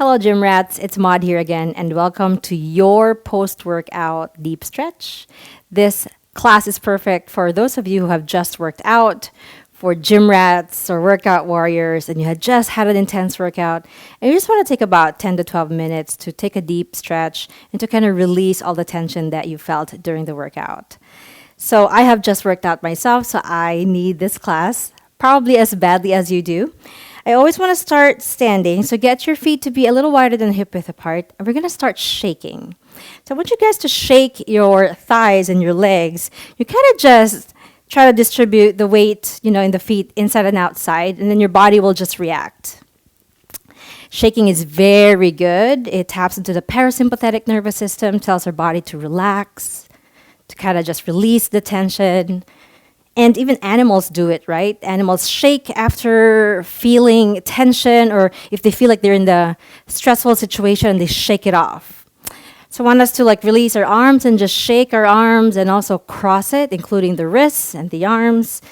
Hello, gym rats. It's Maud here again, and welcome to your post workout deep stretch. This class is perfect for those of you who have just worked out, for gym rats or workout warriors, and you had just had an intense workout, and you just want to take about 10 to 12 minutes to take a deep stretch and to kind of release all the tension that you felt during the workout. So, I have just worked out myself, so I need this class probably as badly as you do. I always want to start standing, so get your feet to be a little wider than hip width apart, and we're going to start shaking. So I want you guys to shake your thighs and your legs. You kind of just try to distribute the weight, in the feet inside and outside, and then your body will just react. Shaking is very good. It taps into the parasympathetic nervous system, tells our body to relax, to kind of just release the tension. And even animals do it, right? Animals shake after feeling tension, or if they feel like they're in the stressful situation, they shake it off. So I want us to release our arms and just shake our arms and also cross it, including the wrists and the arms.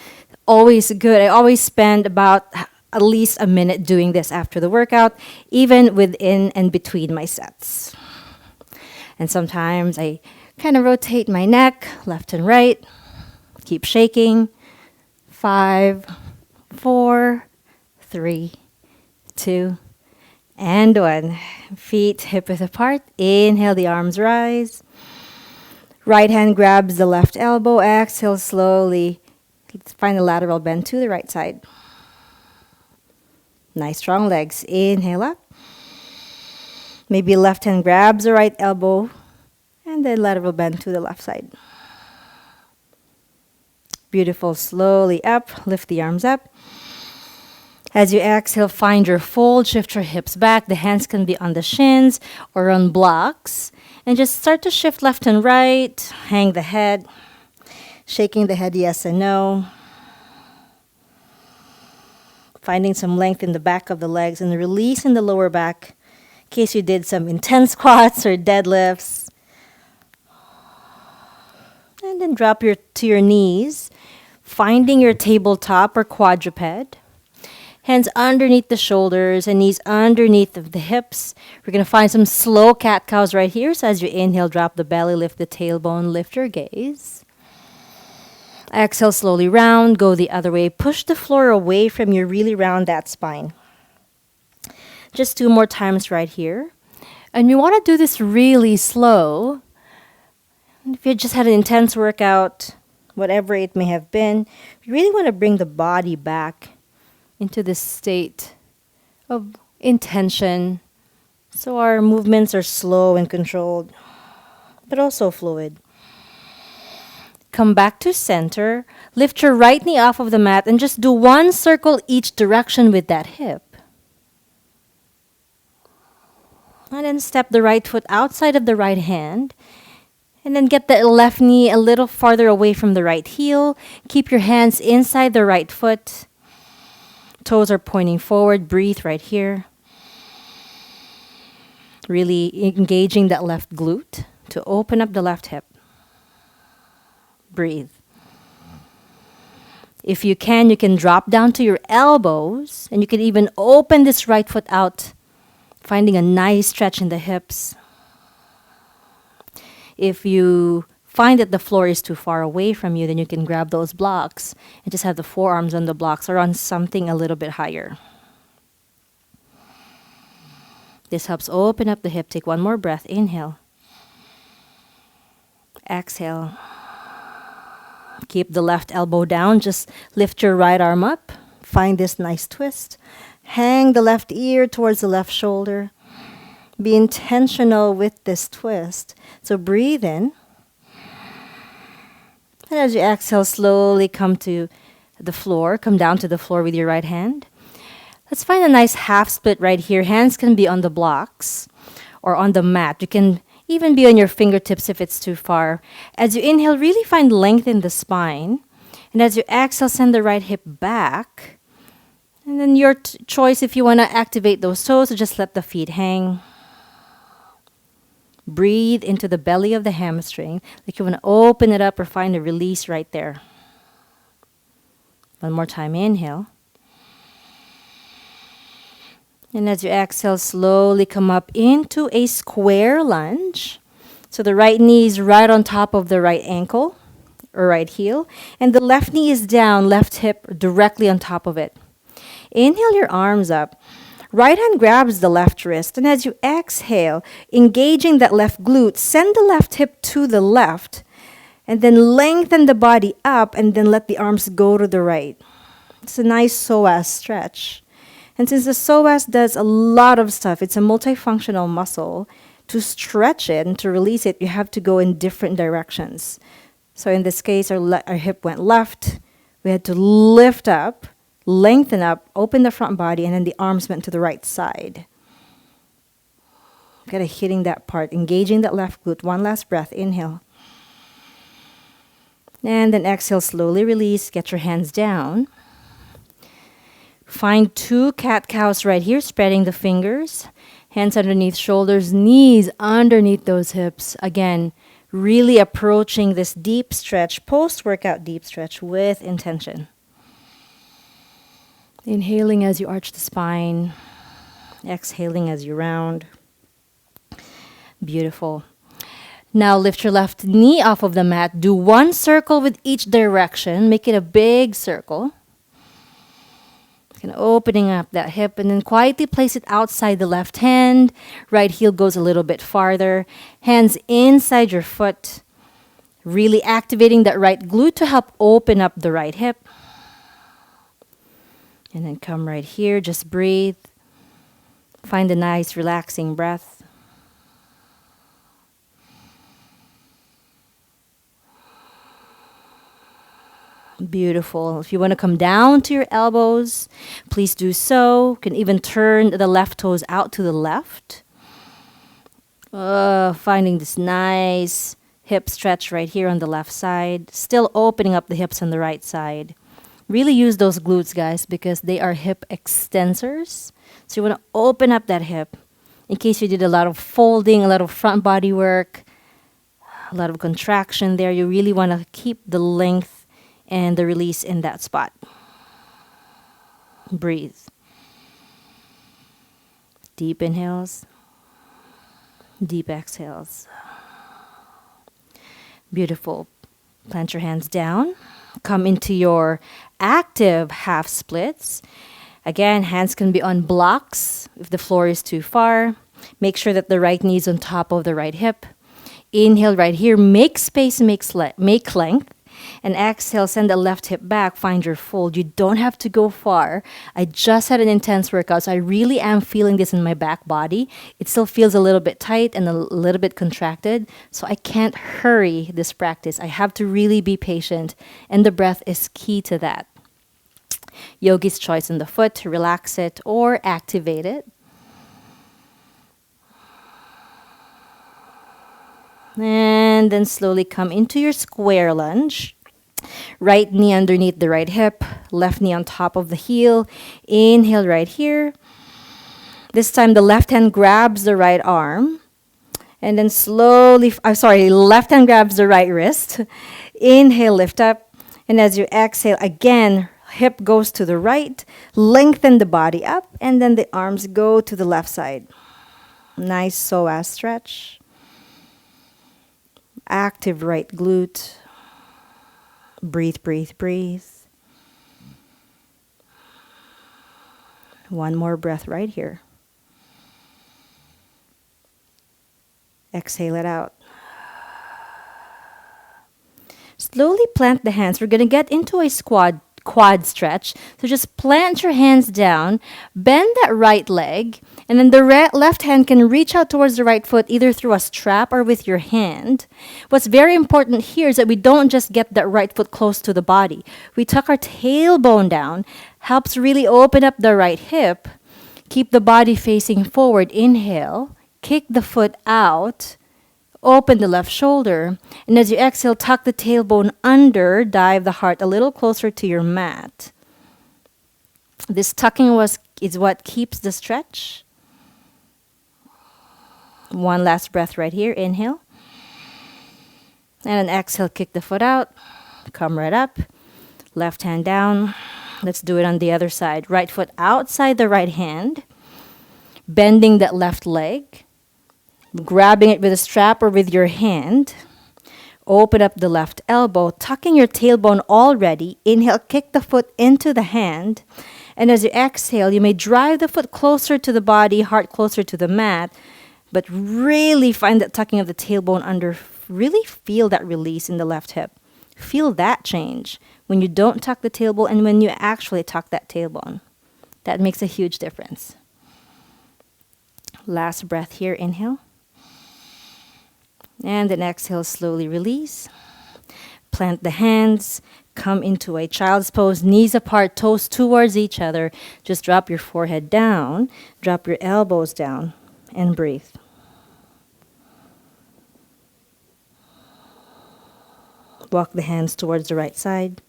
Always good. I always spend about at least a minute doing this after the workout, even within and between my sets. And sometimes I kind of rotate my neck left and right. Keep shaking. 5, 4, 3, 2, and 1. Feet hip width apart. Inhale, the arms rise. Right hand grabs the left elbow. Exhale slowly. Let's find a lateral bend to the right side. Nice strong legs. Inhale up. Maybe left hand grabs the right elbow. And then lateral bend to the left side. Beautiful. Slowly up. Lift the arms up. As you exhale, find your fold. Shift your hips back. The hands can be on the shins or on blocks. And just start to shift left and right. Hang the head. Shaking the head yes and no. Finding some length in the back of the legs and release in the lower back in case you did some intense squats or deadlifts. And then drop to your knees, finding your tabletop or quadruped. Hands underneath the shoulders and knees underneath of the hips. We're going to find some slow cat-cows right here. So as you inhale, drop the belly, lift the tailbone, lift your gaze. Exhale, slowly round, go the other way. Push the floor away from you, really round that spine. Just 2 more times right here. And we want to do this really slow. If you just had an intense workout, whatever it may have been, you really want to bring the body back into this state of intention. So our movements are slow and controlled, but also fluid. Come back to center. Lift your right knee off of the mat and just do 1 circle each direction with that hip. And then step the right foot outside of the right hand. And then get the left knee a little farther away from the right heel. Keep your hands inside the right foot. Toes are pointing forward. Breathe right here. Really engaging that left glute to open up the left hip. Breathe. If you can drop down to your elbows. And you can even open this right foot out, finding a nice stretch in the hips. If you find that the floor is too far away from you, then you can grab those blocks and just have the forearms on the blocks or on something a little bit higher. This helps open up the hip. Take 1 more breath. Inhale. Exhale. Keep the left elbow down. Just lift your right arm up. Find this nice twist. Hang the left ear towards the left shoulder. Be intentional with this twist. So breathe in. And as you exhale, slowly come to the floor. Come down to the floor with your right hand. Let's find a nice half split right here. Hands can be on the blocks or on the mat. You can even be on your fingertips if it's too far. As you inhale, really find length in the spine. And as you exhale, send the right hip back. And then your choice if you want to activate those toes, so just let the feet hang. Breathe into the belly of the hamstring. Like you want to open it up or find a release right there. 1 more time. Inhale. And as you exhale, slowly come up into a square lunge. So the right knee is right on top of the right ankle or right heel, and the left knee is down, left hip directly on top of it. Inhale your arms up. Right hand grabs the left wrist, and as you exhale, engaging that left glute, send the left hip to the left, and then lengthen the body up, and then let the arms go to the right. It's a nice psoas stretch. And since the psoas does a lot of stuff, it's a multifunctional muscle, to stretch it and to release it, you have to go in different directions. So in this case, our hip went left. We had to lift up, lengthen up, open the front body, and then the arms went to the right side. Kind of hitting that part, engaging that left glute. One last breath, inhale. And then exhale, slowly release, get your hands down. Find 2 cat-cows right here, spreading the fingers. Hands underneath shoulders, knees underneath those hips. Again, really approaching this deep stretch, post-workout deep stretch with intention. Inhaling as you arch the spine. Exhaling as you round. Beautiful. Now lift your left knee off of the mat. Do 1 circle with each direction. Make it a big circle. Kind of opening up that hip, and then quietly place it outside the left hand. Right heel goes a little bit farther. Hands inside your foot. Really activating that right glute to help open up the right hip. And then come right here. Just breathe. Find a nice relaxing breath. Beautiful. If you want to come down to your elbows, please do so. You can even turn the left toes out to the left. Finding this nice hip stretch right here on the left side. Still opening up the hips on the right side. Really use those glutes, guys, because they are hip extensors. So you want to open up that hip in case you did a lot of folding, a lot of front body work, a lot of contraction there. You really want to keep the length and the release in that spot. Breathe. Deep inhales. Deep exhales. Beautiful. Plant your hands down. Come into your active half splits. Again, hands can be on blocks if the floor is too far. Make sure that the right knee is on top of the right hip. Inhale right here. Make space, make length. And exhale, send the left hip back, find your fold. You don't have to go far. I just had an intense workout, so I really am feeling this in my back body. It still feels a little bit tight and a little bit contracted, so I can't hurry this practice. I have to really be patient, and the breath is key to that. Yogi's choice in the foot, relax it or activate it. And then slowly come into your square lunge. Right knee underneath the right hip, left knee on top of the heel. Inhale right here. This time the left hand grabs the right arm. And then slowly, left hand grabs the right wrist. Inhale, lift up. And as you exhale, again, hip goes to the right. Lengthen the body up. And then the arms go to the left side. Nice psoas stretch. Active right glute. Breathe, breathe, breathe. One more breath right here. Exhale it out. Slowly plant the hands. We're going to get into a quad stretch. So just plant your hands down, bend that right leg, and then the left hand can reach out towards the right foot either through a strap or with your hand. What's very important here is that we don't just get that right foot close to the body. We tuck our tailbone down, helps really open up the right hip. Keep the body facing forward. Inhale, kick the foot out. Open the left shoulder, and as you exhale, tuck the tailbone under, dive the heart a little closer to your mat. This tucking is what keeps the stretch. One last breath right here, inhale. And an exhale, kick the foot out, come right up, left hand down. Let's do it on the other side. Right foot outside the right hand. Bending that left leg, grabbing it with a strap or with your hand. Open up the left elbow, tucking your tailbone already. Inhale, kick the foot into the hand. And as you exhale, you may drive the foot closer to the body, heart closer to the mat, but really find that tucking of the tailbone under. Really feel that release in the left hip. Feel that change when you don't tuck the tailbone and when you actually tuck that tailbone. That makes a huge difference. Last breath here, inhale. And then exhale, slowly release. Plant the hands, come into a child's pose, knees apart, toes towards each other. Just drop your forehead down, drop your elbows down, and breathe. Walk the hands towards the right side.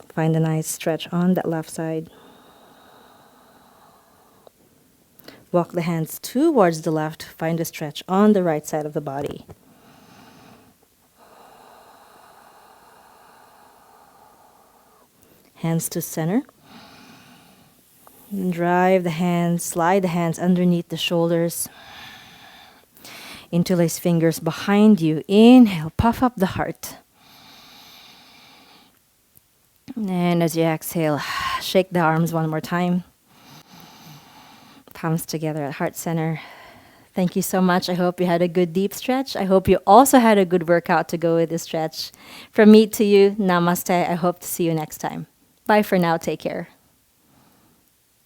Find a nice stretch on that left side. Walk the hands towards the left. Find a stretch on the right side of the body. Hands to center. And drive the hands, slide the hands underneath the shoulders. Interlace fingers behind you. Inhale, puff up the heart. And as you exhale, shake the arms one more time. Palms together at heart center. Thank you so much. I hope you had a good deep stretch. I hope you also had a good workout to go with this stretch. From me to you, namaste. I hope to see you next time. Bye for now. Take care.